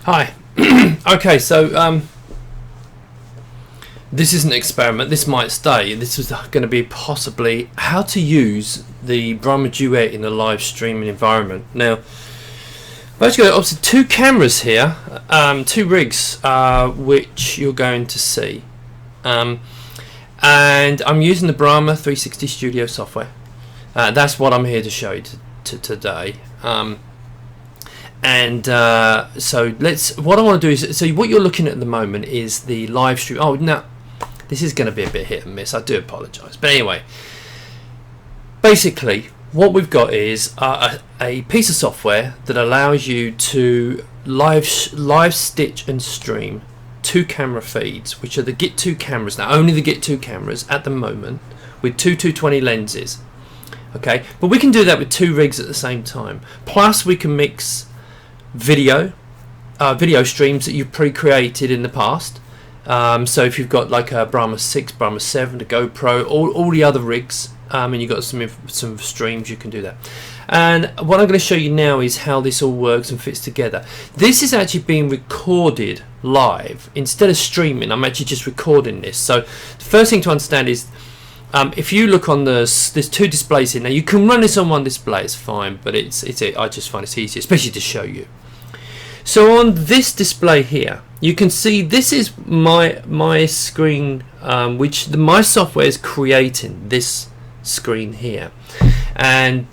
Hi. Okay, so this is an experiment. This might stay. This is going to be possibly how to use the BrahmaDuet in a live streaming environment. Now, I've actually got obviously two cameras here, two rigs, which you're going to see, and I'm using the Brahma 360 Studio software. That's what I'm here to show you today. So what I want to do is, so what you're looking at the moment is the live stream. Oh, now this is going to be a bit hit and miss. I do apologise, but anyway, basically what we've got is a piece of software that allows you to live stitch and stream two camera feeds, which are the Get 2 cameras. Now, only the Get 2 cameras at the moment with two 220 lenses. Okay, but we can do that with two rigs at the same time. Plus, we can mix video streams that you've pre-created in the past. So if you've got like a Brahma 6, Brahma 7, a GoPro, all the other rigs, and you've got some streams, you can do that. And what I'm going to show you now is how this all works and fits together. This is actually being recorded live. Instead of streaming, I'm actually just recording this. So the first thing to understand is, if you look on there's two displays here. Now you can run this on one display, it's fine, but I just find it's easier, especially to show you. So on this display here, you can see this is my screen, which my software is creating this screen here, and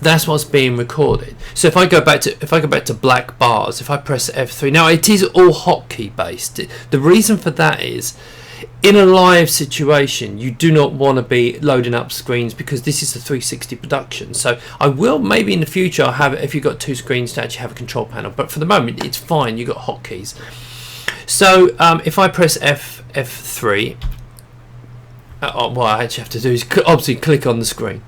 that's what's being recorded. So if I go back to black bars, if I press F3, now it is all hotkey based. The reason for that is, in a live situation, you do not want to be loading up screens because this is a 360 production. So I will maybe in the future I'll have it if you've got two screens to actually have a control panel, but for the moment it's fine. You've got hotkeys. So if I press F3, what I actually have to do is obviously click on the screen.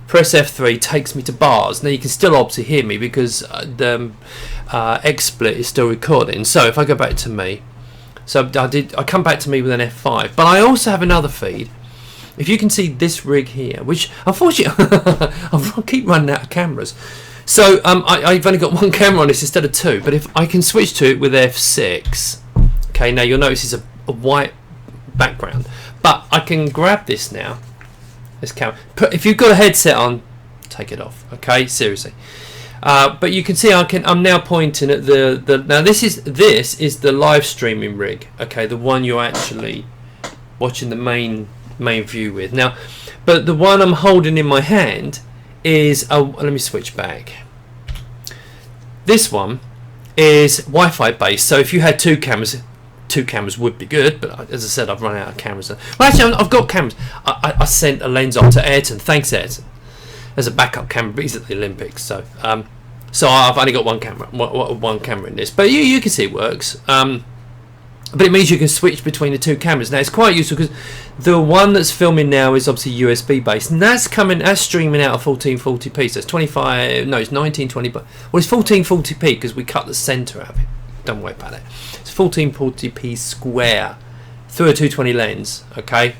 Press F3 takes me to bars. Now you can still obviously hear me because the XSplit is still recording. So if I go back to me. So I come back to me with an F5, but I also have another feed. If you can see this rig here, which unfortunately I keep running out of cameras, so I've only got one camera on this instead of two. But if I can switch to it with F6, okay, now you'll notice it's a white background, but I can grab this now. This camera. If you've got a headset on, take it off. Okay, seriously. But you can see I'm now pointing at now this is the live streaming rig, okay, the one you're actually watching the main view with now. But the one I'm holding in my hand is let me switch back. This one is Wi-Fi based, so if you had two cameras would be good, but as I said, I've run out of cameras. Well, actually I've got cameras. I sent a lens off to Ayrton, thanks Ayrton, as a backup camera, but he's at the Olympics, so I've only got one camera in this, but you can see it works. But it means you can switch between the two cameras. Now it's quite useful because the one that's filming now is obviously USB based, and that's streaming out of 1440p. So it's 1920, but it's 1440p because we cut the center out of it. Don't worry about it. It's 1440p square through a 220 lens. Okay.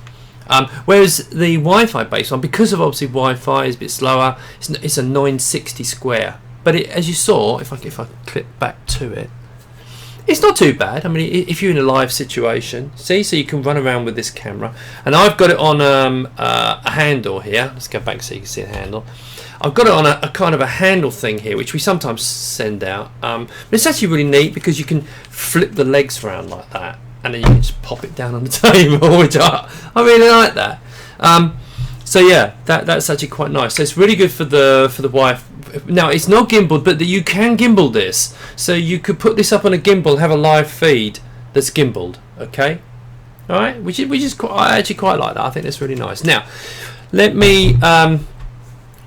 Whereas the Wi-Fi based one, because of obviously Wi-Fi is a bit slower, it's a 960 square. But as you saw, if I click back to it, it's not too bad. I mean, if you're in a live situation, see, so you can run around with this camera, and I've got it on a handle here. Let's go back so you can see the handle. I've got it on a kind of a handle thing here, which we sometimes send out. But it's actually really neat because you can flip the legs around like that, and then you can just pop it down on the table, which I really like that. So yeah, that's actually quite nice. So it's really good for the Wi-Fi. Now it's not gimbaled, but you can gimbal this. So you could put this up on a gimbal, have a live feed that's gimbaled. Okay, all right, which is I actually quite like that. I think that's really nice. Now let me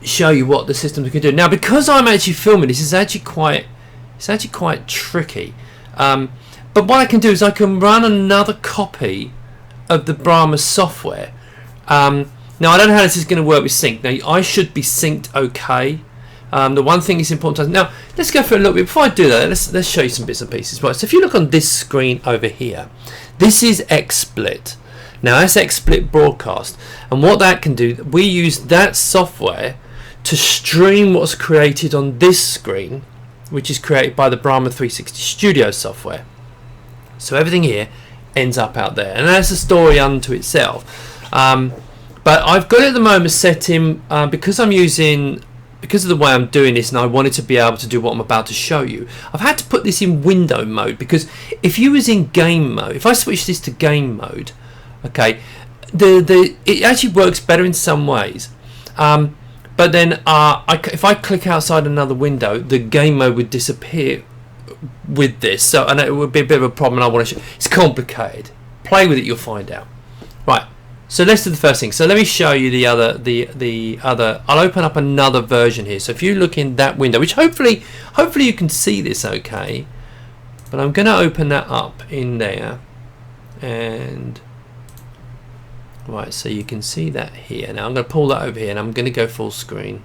show you what the system can do. Now because I'm actually filming this, it's actually quite tricky. But what I can do is I can run another copy of the Brahma software. Now I don't know how this is going to work with sync. Now I should be synced okay. The one thing is important. Now let's go for a little bit. Before I do that, let's show you some bits and pieces. Right. So if you look on this screen over here, this is XSplit. Now that's XSplit broadcast, and what that can do, we use that software to stream what's created on this screen which is created by the Brahma 360 Studio software. So everything here ends up out there, and that's a story unto itself. But I've got it at the moment set in because of the way I'm doing this, and I wanted to be able to do what I'm about to show you. I've had to put this in window mode, because if you was in game mode, if I switch this to game mode, okay, it actually works better in some ways. But then if I click outside another window, the game mode would disappear with this. So, and it would be a bit of a problem. I want to show. It's complicated. Play with it, you'll find out. Right. So let's do the first thing. So let me show you the other. I'll open up another version here. So if you look in that window, which hopefully you can see this okay, but I'm going to open that up in there, and right, so you can see that here. Now I'm going to pull that over here, and I'm going to go full screen.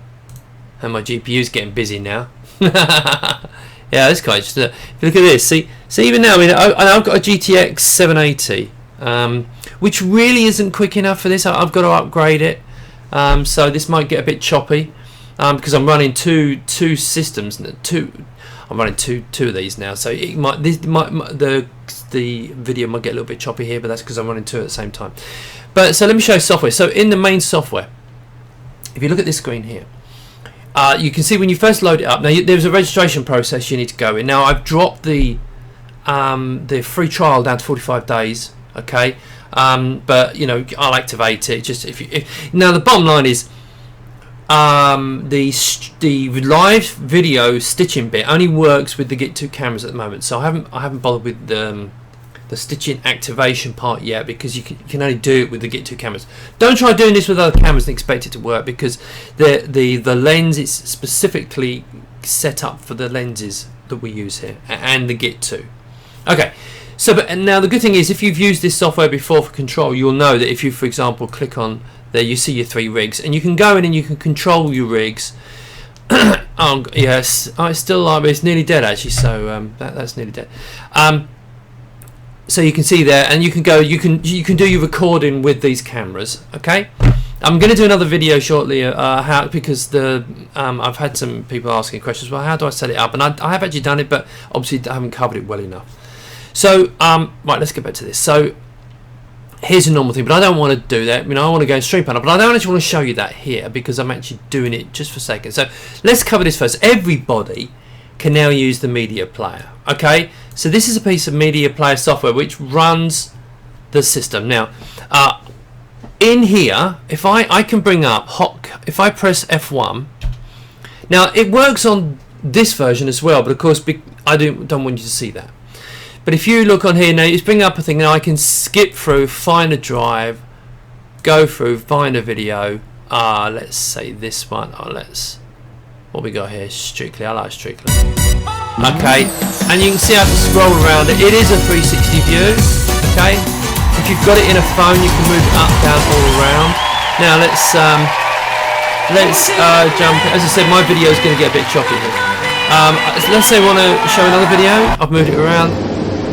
And my GPU's getting busy now. Yeah, that's quite interesting. If you look at this, see even now, I've got a GTX 780, which really isn't quick enough for this. I've got to upgrade it, so this might get a bit choppy, because I'm running two systems. I'm running two of these now, so it might the video might get a little bit choppy here, but that's because I'm running two at the same time. But so let me show you software. So in the main software, if you look at this screen here, you can see when you first load it up. Now there's a registration process you need to go in. Now I've dropped the free trial down to 45 days. Okay, but you know, I'll activate it. Just now the bottom line is the live video stitching bit only works with the Get2 cameras at the moment. So I haven't bothered with the stitching activation part yet, because you can only do it with the Get2 cameras. Don't try doing this with other cameras and expect it to work, because the lens is specifically set up for the lenses that we use here and the Get2. Okay, so but now the good thing is, if you've used this software before for control, you'll know that if you, for example, click on there, you see your 3 rigs, and you can go in and you can control your rigs. Oh yes, it's still alive, but it's nearly dead actually. So that's nearly dead. So you can see there, and you can go. You can do your recording with these cameras. Okay, I'm going to do another video shortly. Because I've had some people asking questions. Well, how do I set it up? And I have actually done it, but obviously I haven't covered it well enough. So right, let's get back to this. So here's a normal thing, but I don't want to do that. I want to go in Stream Panel, but I don't actually want to show you that here, because I'm actually doing it just for a second. So let's cover this first. Everybody can now use the media player. Okay, so this is a piece of media player software which runs the system. Now in here, if I can bring up if I press F1, now it works on this version as well, but of course I don't want you to see that. But if you look on here now, it's bringing up a thing. Now I can skip through, find a drive, go through, find a video. Let's say this one. What we got here? Strictly. I like Strictly. Okay, and you can see how to scroll around it. It is a 360 view. Okay, if you've got it in a phone, you can move it up, down, all around. Now let's jump. As I said, my video is going to get a bit choppy here. Let's say I want to show another video. I've moved it around.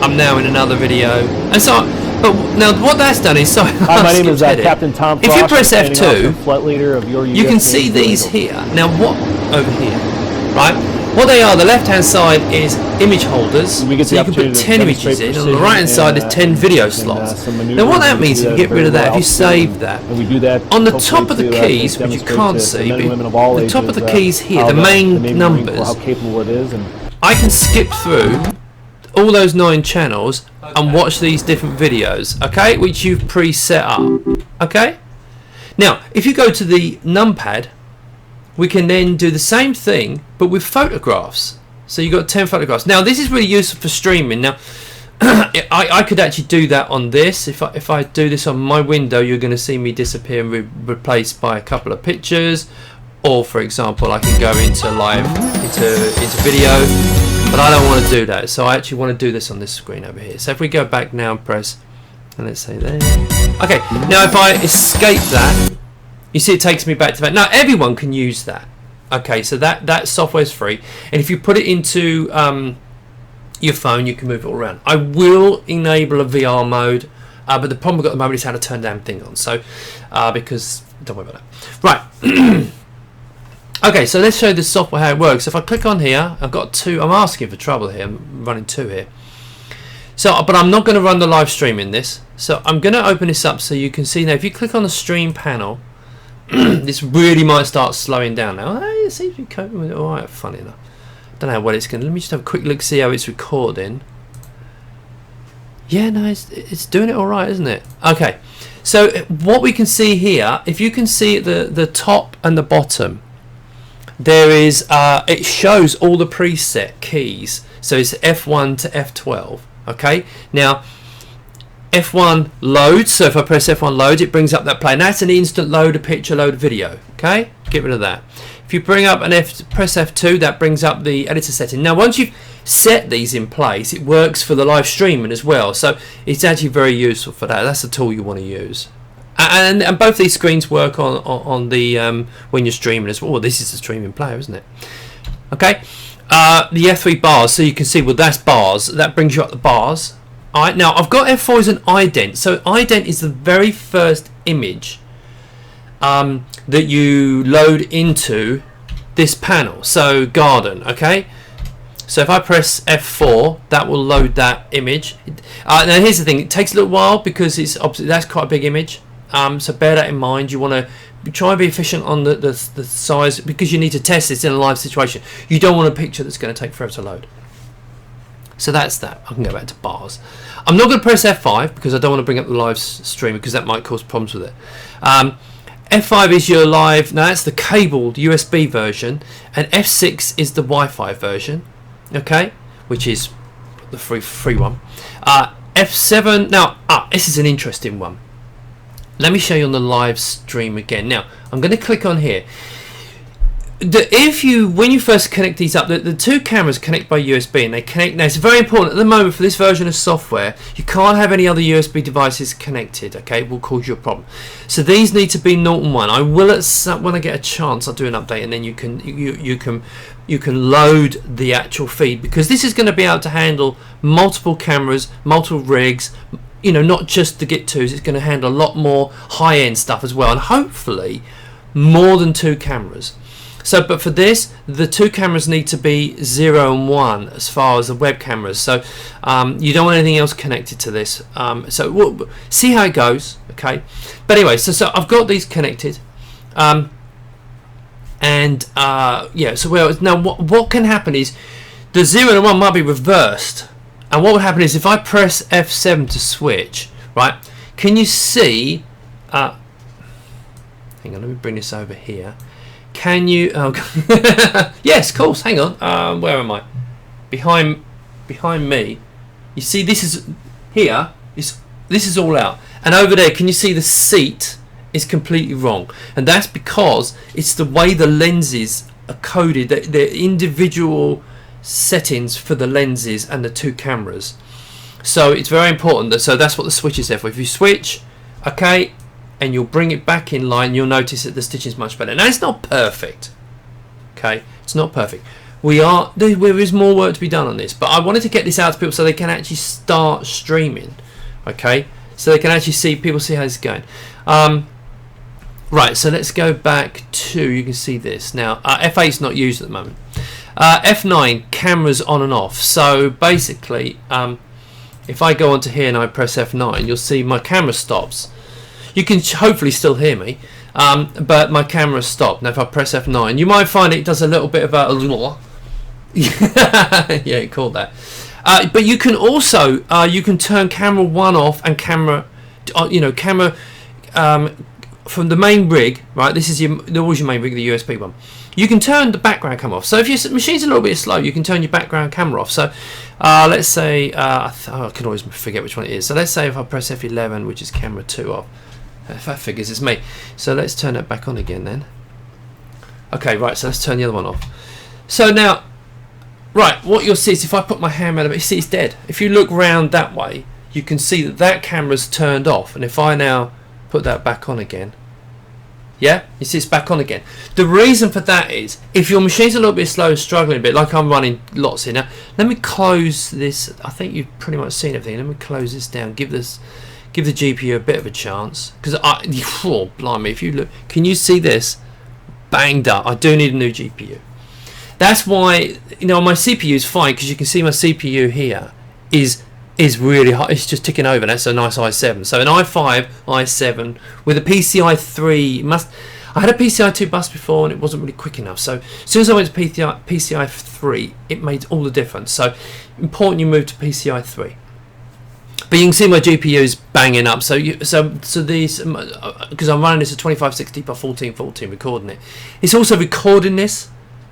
I'm now in another video, and so. But now what that's done is, sorry, hi, my name is Captain Tom Frost. If you press F2, flight leader of your you can see these here. Now what over here, right? What they are, the left-hand side is image holders, so you can put 10 images in, and on the right-hand side is 10 video slots. Now what that means, if you get rid of that, if you save that, on the top of the keys, which you can't see, the top of the keys here, the main numbers, I can skip through all those 9 channels and watch these different videos, okay, which you've pre-set up. Okay, now if you go to the numpad, we can then do the same thing but with photographs. So you've got 10 photographs. Now this is really useful for streaming. Now I could actually do that on this. If I do this on my window, you're going to see me disappear and replaced by a couple of pictures, or for example I can go into into video, but I don't want to do that, so I actually want to do this on this screen over here. So if we go back now and press, and let's say there. Okay, now if I escape that, you see it takes me back to that. Now everyone can use that. Okay, so that software is free, and if you put it into your phone, you can move it all around. I will enable a VR mode, but the problem we've got at the moment is how to turn damn thing on. So because don't worry about that. Right. Okay, so let's show the software how it works. If I click on here, I've got two. I'm asking for trouble here. I'm running two here. So, but I'm not going to run the live stream in this. So I'm going to open this up so you can see now. If you click on the stream panel, this really might start slowing down now. Hey, it seems to be coping with it all right. Funny enough. Don't know how well it's going to. Let me just have a quick look, see how it's recording. Yeah, no, it's doing it all right, isn't it? Okay. So what we can see here, if you can see the top and the bottom, there is it shows all the preset keys. So it's F1 to F12. Okay. Now F1 loads. So if I press F1 loads, it brings up that play. And that's an instant load of picture, load of video. Okay. Get rid of that. If you bring up press F2, that brings up the editor setting. Now once you've set these in place, it works for the live streaming as well. So it's actually very useful for that. That's the tool you want to use. And both these screens work on the when you're streaming as well. Well, this is the streaming player, isn't it? Okay. The F3 bars, so you can see, well, that's bars. That brings you up the bars. All right. Now I've got F4 as an ident. So ident is the very first image that you load into this panel. So garden. Okay. So if I press F4, that will load that image. Now here's the thing: it takes a little while because it's obviously that's quite a big image. So bear that in mind. You want to try and be efficient on the size, because you need to test this in a live situation. You don't want a picture that's going to take forever to load. So that's that. I can go back to bars. I'm not going to press F5 because I don't want to bring up the live stream, because that might cause problems with it. F5 is your live. Now that's the cabled USB version, and F6 is the Wi-Fi version. Okay, which is the free one. F7. Now this is an interesting one. Let me show you on the live stream again. Now I'm going to click on here. When you first connect these up, the two cameras connect by USB, and they connect. Now it's very important at the moment for this version of software. You can't have any other USB devices connected. Okay, it will cause you a problem. So these need to be 0 and 1. I will when I get a chance. I'll do an update, and then you can load the actual feed, because this is going to be able to handle multiple cameras, multiple rigs. You know, not just the Git2s. It's going to handle a lot more high-end stuff as well, and hopefully more than 2 cameras. So, but for this, the 2 cameras need to be 0 and 1 as far as the web cameras. So you don't want anything else connected to this. So we'll see how it goes. Okay. But anyway, so I've got these connected. Yeah. So now what can happen is the 0 and 1 might be reversed. And what would happen is if I press F7 to switch, right? Can you see? Hang on, let me bring this over here. Can you? Oh, yes, of course. Hang on. Where am I? Behind me. You see, this is here. This is all out, and over there, can you see the seat is completely wrong? And that's because it's the way the lenses are coded. The individual settings for the lenses and the 2 cameras. So it's very important. So that's what the switch is there for. If you switch, okay, and you'll bring it back in line, you'll notice that the stitching is much better. Now it's not perfect. Okay, it's not perfect. There is more work to be done on this, but I wanted to get this out to people so they can actually start streaming. Okay, so they can actually see how this is going. Right, so let's go back to, you can see this now. F8 is not used at the moment. F9, cameras on and off. So basically, if I go onto here and I press F9, you'll see my camera stops. You can hopefully still hear me, but my camera stopped. Now if I press F9, you might find it does a little bit of a yeah, it called that. But you can also you can turn camera 1 off and camera from the main rig, right? This is always your main rig, the USB one. You can turn the background camera off. So if your machine's a little bit slow, you can turn your background camera off. So let's say I can always forget which one it is. So let's say if I press F11, which is camera 2 off. If that figures, it's me. So let's turn it back on again then. Okay, right, so let's turn the other one off. So now, right, what you'll see is if I put my hand around it, you see it's dead. If you look round that way, you can see that camera's turned off. And if I now put that back on again, yeah, you see it's back on again. The reason for that is if your machine's a little bit slow and struggling a bit, like I'm running lots here now. Let me close this. I think you've pretty much seen everything. Let me close this down. Give the GPU a bit of a chance, because oh blimey, if you look, can you see this? banged up. I do need a new GPU. That's why, you know, my CPU is fine, because you can see my CPU here is really hot. It's just ticking over. That's a nice i7. So an i5, i7 with a PCI 3 I had a PCI 2 bus before and it wasn't really quick enough. So as soon as I went to PCI 3, it made all the difference. So important you move to PCI 3. But you can see my GPU is banging up. So these, because I'm running this at 2560 by 1440 recording it. It's also recording this.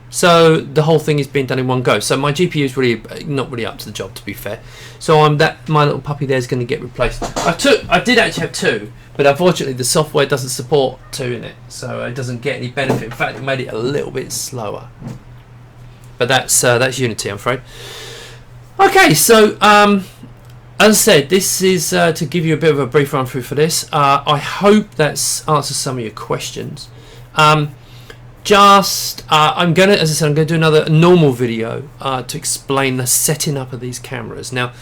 So the whole thing is being done in one go. So my GPU is really not really up to the job, to be fair. So my little puppy there is going to get replaced. I did actually have two, but unfortunately the software doesn't support two in it, so it doesn't get any benefit. In fact, it made it a little bit slower. But that's Unity, I'm afraid. Okay, so as I said, this is to give you a bit of a brief run through for this. I hope that's answers some of your questions. I'm gonna do another normal video to explain the setting up of these cameras. Now,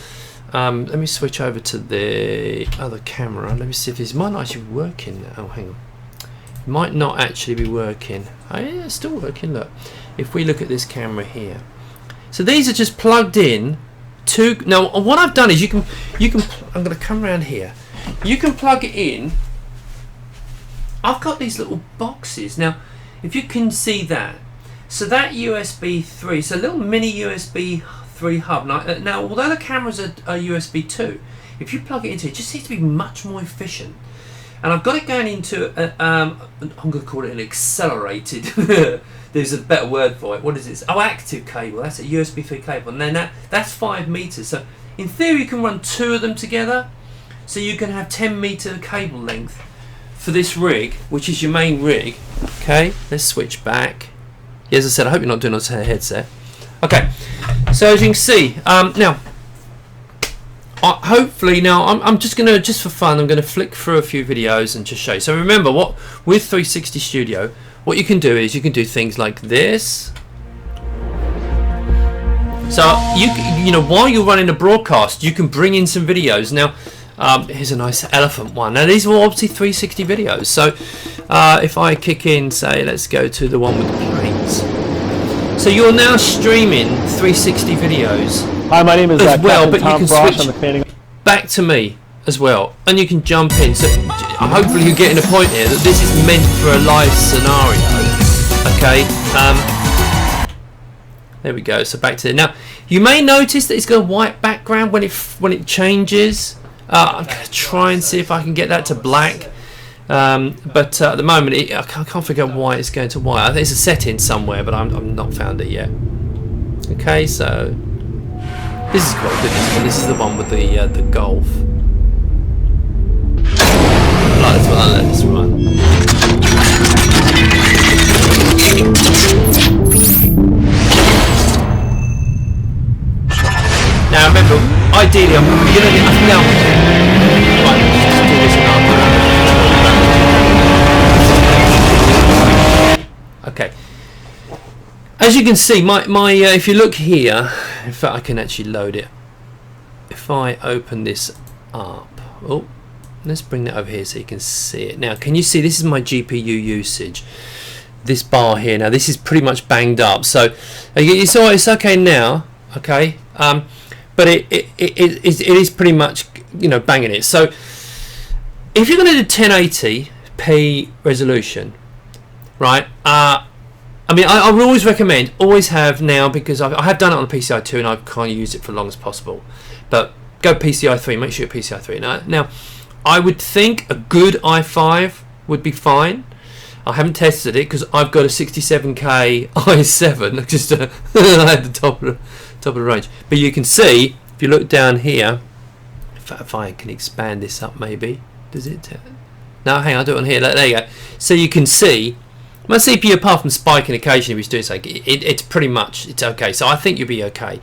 let me switch over to the other camera. Let me see if this might not actually be working. Oh, hang on, it might not actually be working. Oh, yeah, it's still working. Look, if we look at this camera here, so these are just plugged in to. Now, what I've done is you can. I'm going to come around here. You can plug it in. I've got these little boxes now. If you can see that, so that USB 3, so a little mini USB 3 hub. Now, although the cameras are USB 2, if you plug it into it, it just seems to be much more efficient. And I've got it going into, I'm going to call it an accelerated, there's a better word for it. What is this? Oh, active cable. That's a USB 3 cable. And then that's 5 meters. So in theory, you can run two of them together. So you can have 10-meter cable length for this rig, which is your main rig. Okay, let's switch back. Yeah, as I said, I hope you're not doing on a headset. Okay, so as you can see, now hopefully now I'm just for fun, I'm gonna flick through a few videos and just show you. So remember, what with 360 Studio, what you can do is you can do things like this. So you know, while you're running a broadcast, you can bring in some videos. Now, here's a nice elephant one. Now these are all obviously 360 videos. So if I kick in, say, let's go to the one with the planes. So you're now streaming 360 videos. Hi, my name is as well, Captain but Tom you can Frost. switch I'm the commanding back to me as well, and you can jump in. So hopefully you're getting a point here that this is meant for a live scenario. Okay. There we go. So back to it. Now you may notice that it's got a white background when it changes. I'm going to try and see if I can get that to black, but at the moment I can't figure out why it's going to white. I think it's a setting somewhere, but I'm not found it yet. Okay, so this is quite good. This is the one with the Golf. Right, this one, I'll let this run. Now remember, ideally I'm going to now. Right, let's do this now. Okay. As you can see, my if you look here, in fact I can actually load it. If I open this up, oh, let's bring that over here so you can see it. Now, can you see this is my GPU usage? This bar here. Now this is pretty much banged up. So it's okay now. Okay. But it is pretty much, you know, banging it. So if you're going to do 1080p resolution, right? I mean, I would always recommend, always have now, because I have done it on the PCI 2 and I've kind of used it for as long as possible. But go PCI 3, make sure you're PCI 3. Now, I would think a good i5 would be fine. I haven't tested it because I've got a 67K i7, just at the top of the range. But you can see, if you look down here, if I can expand this up, maybe does it? No, hang on, I'll do it on here. There you go. So you can see my CPU, apart from spiking occasionally, which doing something, it's pretty much okay. So I think you'll be okay.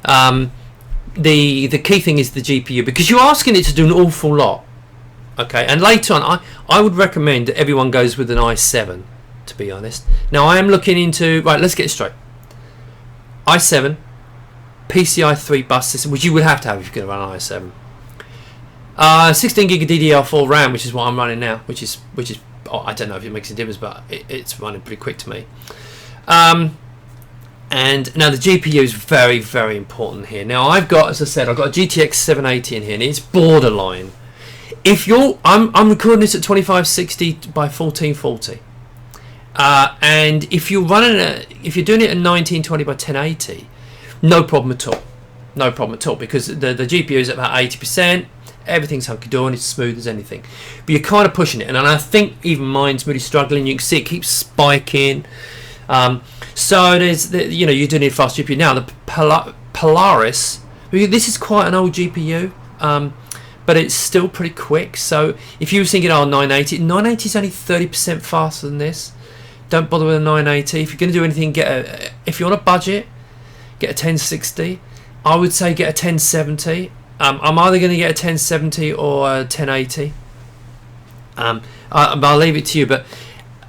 The key thing is the GPU, because you're asking it to do an awful lot. Okay, and later on, I would recommend that everyone goes with an i7. To be honest, now I am looking into, right. Let's get it straight. i7, PCI 3 bus system, which you would have to have if you're going to run an i7. 16 gig of DDR4 RAM, which is what I'm running now, which is I don't know if it makes a difference, but it's running pretty quick to me. And now the GPU is very, very important here. Now I've got, as I said, I've got a GTX 780 in here, and it's borderline. If you're, I'm recording this at 2560 by 1440, and if you're if you're doing it at 1920 by 1080, no problem at all, no problem at all, because the GPU is at about 80%. Everything's hunky-dory and it's smooth as anything, but you're kind of pushing it, and I think even mine's really struggling. You can see it keeps spiking. So there's you're doing it fast GPU now. The Polaris, this is quite an old GPU, but it's still pretty quick. So if you were thinking, 980 is only 30% faster than this. Don't bother with a 980. If you're going to do anything, if you're on a budget, get a 1060. I would say get a 1070. I'm either going to get a 1070 or a 1080. I'll leave it to you, but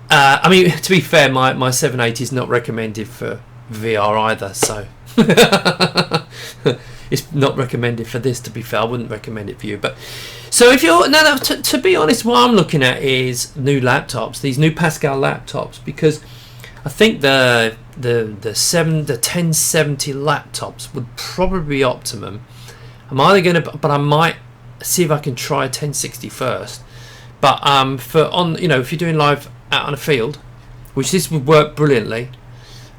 I mean, to be fair, my 780 is not recommended for VR either, so it's not recommended for this. To be fair, I wouldn't recommend it for you. But so if you're now, to be honest, what I'm looking at is new laptops, these new Pascal laptops, because I think the 1070 laptops would probably be optimum. I'm either going to, but I might see if I can try a 1060 first. But if you're doing live out on a field, which this would work brilliantly,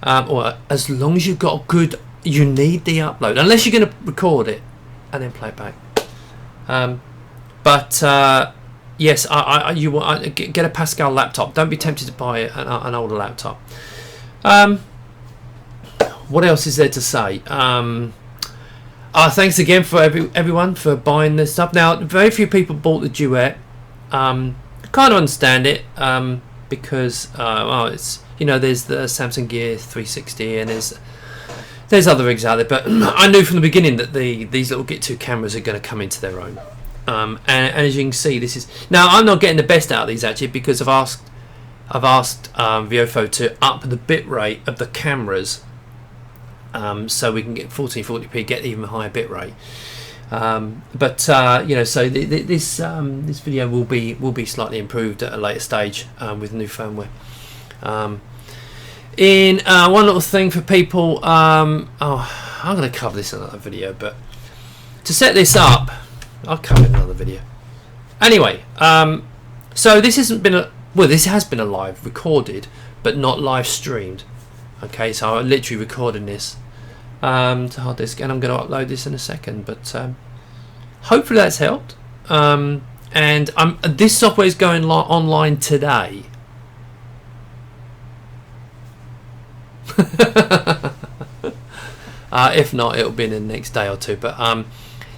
or as long as you've got a good, you need the upload, unless you're going to record it and then play it back. Yes, you want get a Pascal laptop. Don't be tempted to buy an older laptop. What else is there to say? Thanks again for everyone for buying this stuff. Now, very few people bought the Duet. Kind of understand it, because it's there's the Samsung Gear 360 and there's other rigs out there, but I knew from the beginning that these little Get 2 cameras are going to come into their own. And as you can see, this is now I'm not getting the best out of these actually, because I've asked Viofo to up the bit rate of the cameras, so we can get 1440p, get even higher bit rate. So this video will be slightly improved at a later stage with new firmware. One little thing for people, I'm going to cover this in another video, but to set this up, I'll cover it in another video. Anyway, so this has been a live recorded, but not live streamed. Okay, so I'm literally recording this to hard disk, and I'm going to upload this in a second, but hopefully that's helped. And this software is going online today. If not, it'll be in the next day or two, but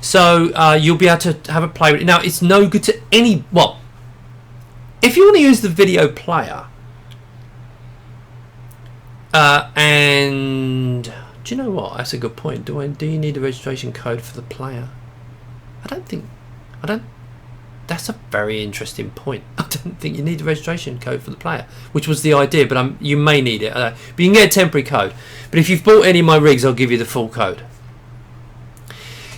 so you'll be able to have a play with it. Now, it's no good to if you want to use the video player, and do you know what? That's a good point. Do you need a registration code for the player? I don't. That's a very interesting point. I don't think you need a registration code for the player, which was the idea, but you may need it. But you can get a temporary code. But if you've bought any of my rigs, I'll give you the full code.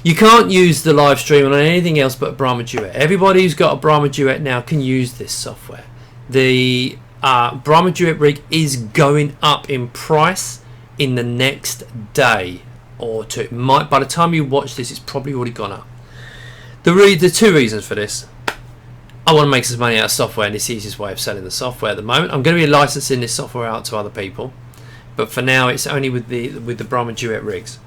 You can't use the live stream on anything else but a BrahmaDuet. Everybody who's got a BrahmaDuet now can use this software. The BrahmaDuet rig is going up in price in the next day or two. By the time you watch this, it's probably already gone up. The two reasons for this: I want to make some money out of software, and it's the easiest way of selling the software at the moment. I'm going to be licensing this software out to other people, but for now it's only with the BrahmaDuet rigs.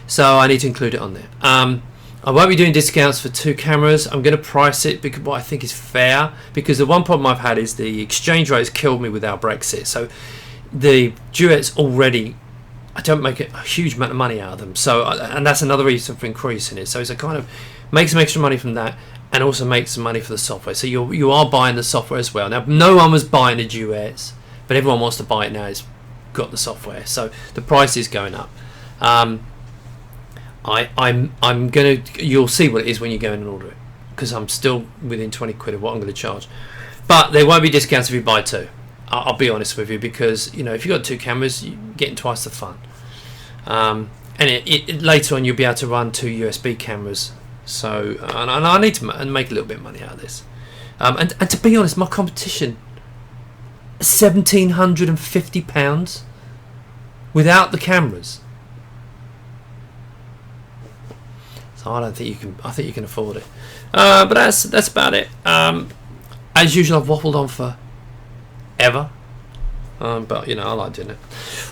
So I need to include it on there. I won't be doing discounts for 2 cameras. I'm going to price it because what I think is fair, because the one problem I've had is the exchange rate has killed me with our Brexit. So the Duets already, I don't make a huge amount of money out of them. So and that's another reason for increasing it. So it's a kind of make some extra money from that, and also make some money for the software. So you are buying the software as well. Now, no one was buying the Duets, but everyone wants to buy it now. It's got the software, so the price is going up. I'm gonna. You'll see what it is when you go in and order it, because I'm still within 20 quid of what I'm going to charge. But there won't be discounts if you buy 2. I'll be honest with you, because if you've got 2 cameras, you're getting twice the fun. And later on, you'll be able to run 2 USB cameras. So, and I need to make a little bit of money out of this. And to be honest, my competition, £1,750 without the cameras. So I don't think you can. I think you can afford it. But that's about it. As usual, I've waffled on for ever. But you know, I like doing it.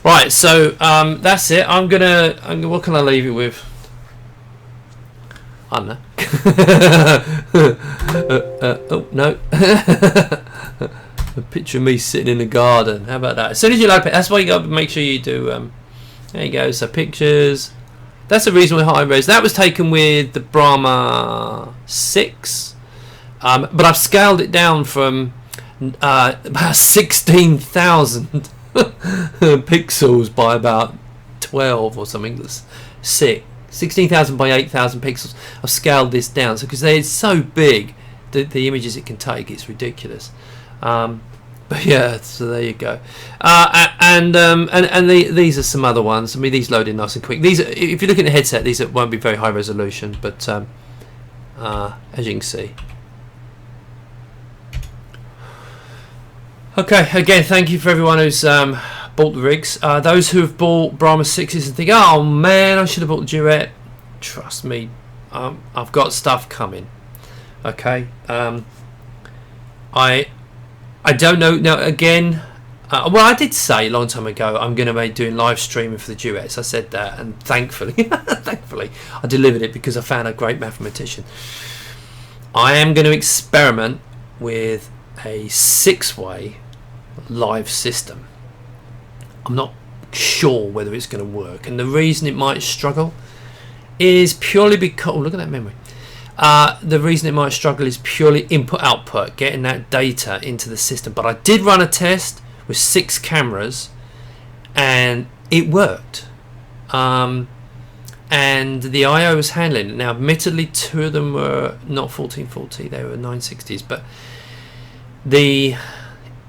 Right, so that's it. I'm gonna. What can I leave it with? I don't know. Oh no. A picture of me sitting in the garden. How about that? As soon as you load it, that's why you got to make sure you do. There you go. So pictures. That's a reasonably high res. That was taken with the Brahma 6, but I've scaled it down from about 16,000 pixels by about 12 or something. That's sick. 16,000 by 8,000 pixels. I've scaled this down, so because they're so big, the images it can take, it's ridiculous. But yeah, so there you go. These are some other ones. I mean, these load in nice and quick. These, if you look at the headset, these won't be very high resolution, but as you can see. Okay, again, thank you for everyone who's bought the rigs. Those who have bought Brahma 6s and think, oh man, I should have bought the Duet. Trust me, I've got stuff coming. Okay, I don't know now. Again, well, I did say a long time ago I'm going to be doing live streaming for the Duets. I said that, and thankfully, thankfully, I delivered it because I found a great mathematician. I am going to experiment with a 6-way live system. I'm not sure whether it's going to work, and the reason it might struggle is purely because, oh, look at that memory. The reason it might struggle is purely input output, getting that data into the system. But I did run a test with 6 cameras and it worked, and the IO was handling it. Now admittedly 2 of them were not 1440, they were 960s, but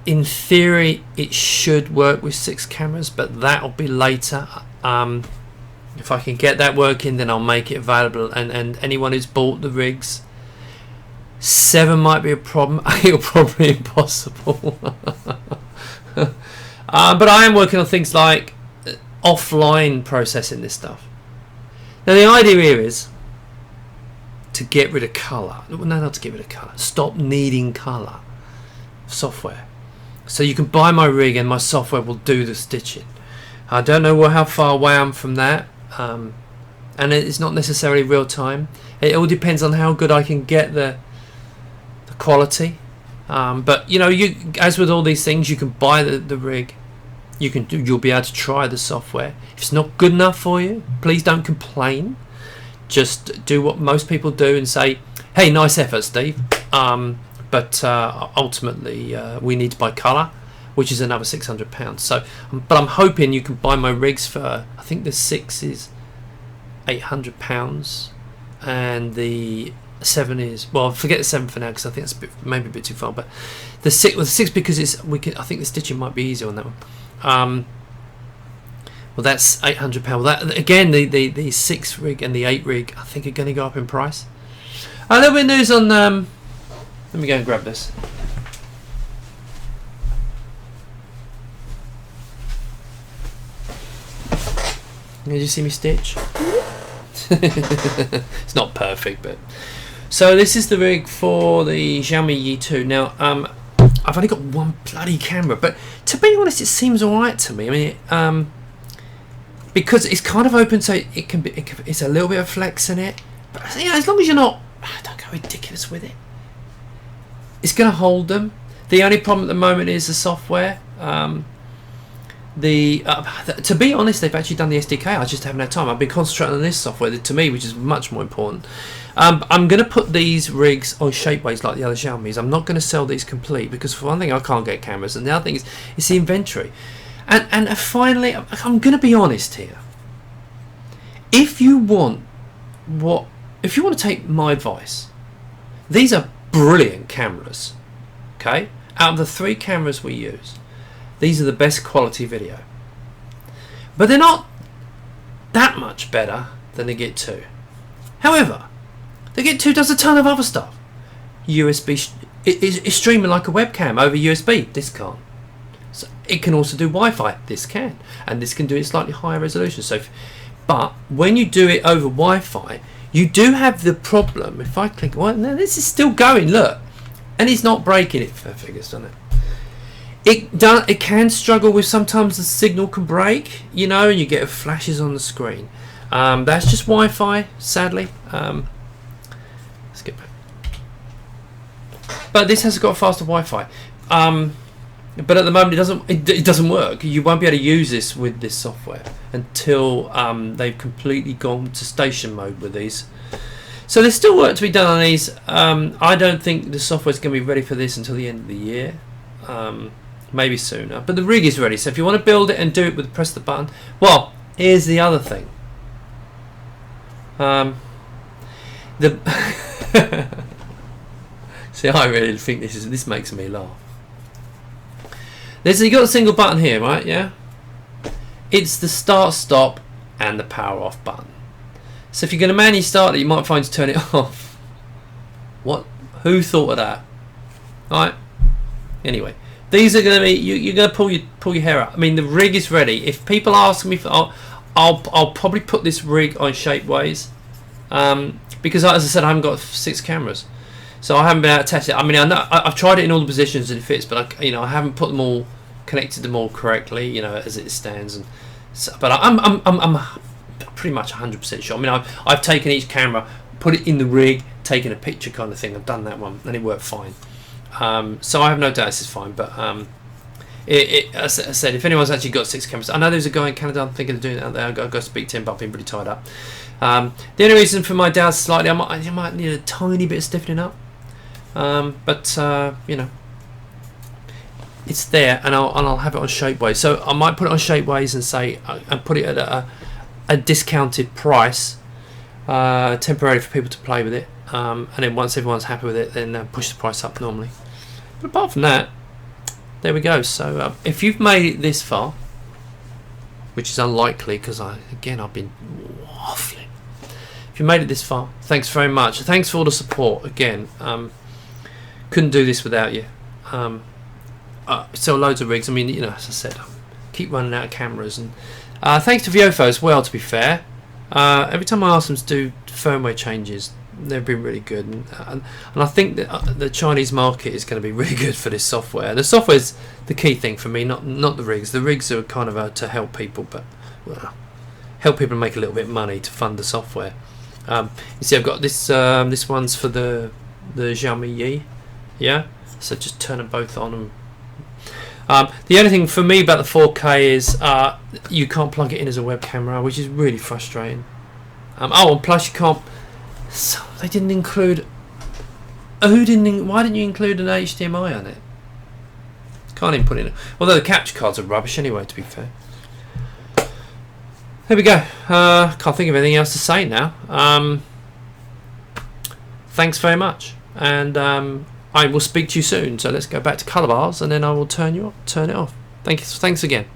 in theory it should work with 6 cameras, but that'll be later. If I can get that working, then I'll make it available, and anyone who's bought the rigs, 7 might be a problem. 8 will probably be impossible. But I am working on things like offline processing this stuff. Now the idea here is to get rid of colour. No, not to get rid of colour. Stop needing colour software. So you can buy my rig and my software will do the stitching. I don't know how far away I'm from that. And it's not necessarily real time. It all depends on how good I can get the quality. But you know, as with all these things, you can buy the rig. You'll be able to try the software. If it's not good enough for you, please don't complain. Just do what most people do and say, "Hey, nice effort, Steve." But ultimately, we need to buy colour, which is another £600. So, but I'm hoping you can buy my rigs for, I think the 6 is £800, and the 7 is, well, forget the 7 for now because I think that's maybe a bit too far. But the 6 because I think the stitching might be easier on that one. Well, that's £800. That again, the 6 rig and the 8 rig, I think are going to go up in price. A little bit of news on. Let me go and grab this. Did you see me stitch? It's not perfect, but so this is the rig for the Xiaomi Yi 2. Now, I've only got one bloody camera, but to be honest, it seems alright to me. I mean, because it's kind of open, so it's a little bit of flex in it. But you know, as long as you're not, don't go ridiculous with it. It's going to hold them. The only problem at the moment is the software. To be honest, they've actually done the SDK. I just haven't had time. I've been concentrating on this software to me, which is much more important. I'm going to put these rigs on shapeways like the other Xiaomi's. I'm not going to sell these complete because, for one thing, I can't get cameras, and the other thing is it's the inventory. And finally, I'm going to be honest here. If you want to take my advice, these are brilliant cameras. Okay, out of the 3 cameras we use, these are the best quality video, but they're not that much better than the Get 2. However, the Get 2 does a ton of other stuff. USB it's streaming like a webcam over USB. This can't. So it can also do Wi-Fi. This can, and this can do it slightly higher resolution. So, but when you do it over Wi-Fi, you do have the problem. If I click, well, now this is still going. Look, and it's not breaking it for figures, doesn't it? It can struggle with sometimes the signal can break, you know, and you get flashes on the screen. That's just Wi-Fi, sadly. Let's get back. But this has got faster Wi-Fi. But at the moment it doesn't work. You won't be able to use this with this software until they've completely gone to station mode with these. So there's still work to be done on these. I don't think the software is going to be ready for this until the end of the year. Maybe sooner. But the rig is ready. So if you want to build it and do it with press the button. Well, here's the other thing. See, I really think this makes me laugh. You got a single button here, right? Yeah. It's the start, stop, and the power off button. So if you're going to manually start it, you might find to turn it off. What? Who thought of that? All right. Anyway, these are going to be. You're going to pull your hair out. I mean, the rig is ready. If people ask me for, I'll probably put this rig on Shapeways, because as I said, I haven't got 6 cameras. So I haven't been able to test it. I mean, I know I've tried it in all the positions and it fits, but I haven't put them all, connected them all correctly, you know, as it stands. And so, but I'm pretty much 100% sure. I mean, I've taken each camera, put it in the rig, taken a picture kind of thing. I've done that one, and it worked fine. So I have no doubt this is fine. But as I said, if anyone's actually got 6 cameras, I know there's a guy in Canada I'm thinking of doing that. I've got to go speak to him, but I've been pretty tied up. The only reason for my doubts slightly, I might need a tiny bit of stiffening up. But you know, it's there, and I'll have it on Shapeways. So I might put it on Shapeways and say and put it at a discounted price, temporarily for people to play with it. And then once everyone's happy with it, then push the price up normally. But apart from that, there we go. So if you've made it this far, which is unlikely because I've been waffling. If you made it this far, thanks very much. Thanks for all the support again. Couldn't do this without you. Sell loads of rigs. I mean, you know, as I said, keep running out of cameras. And thanks to Viofo as well, to be fair. Every time I ask them to do firmware changes, they've been really good. And I think that the Chinese market is going to be really good for this software. The software is the key thing for me, not the rigs. The rigs are kind of to help people, but help people make a little bit of money to fund the software. You see, I've got this. This one's for the Xiaomi Yi. Yeah, so just turn them both on. And the only thing for me about the 4K is you can't plug it in as a web camera, which is really frustrating. And plus you can't. So they didn't include. Why didn't you include an HDMI on it? Can't even put it in. Although the capture cards are rubbish anyway, to be fair. There we go. Can't think of anything else to say now. Thanks very much, and I will speak to you soon. So let's go back to colour bars, and then I will turn it off. Thanks again.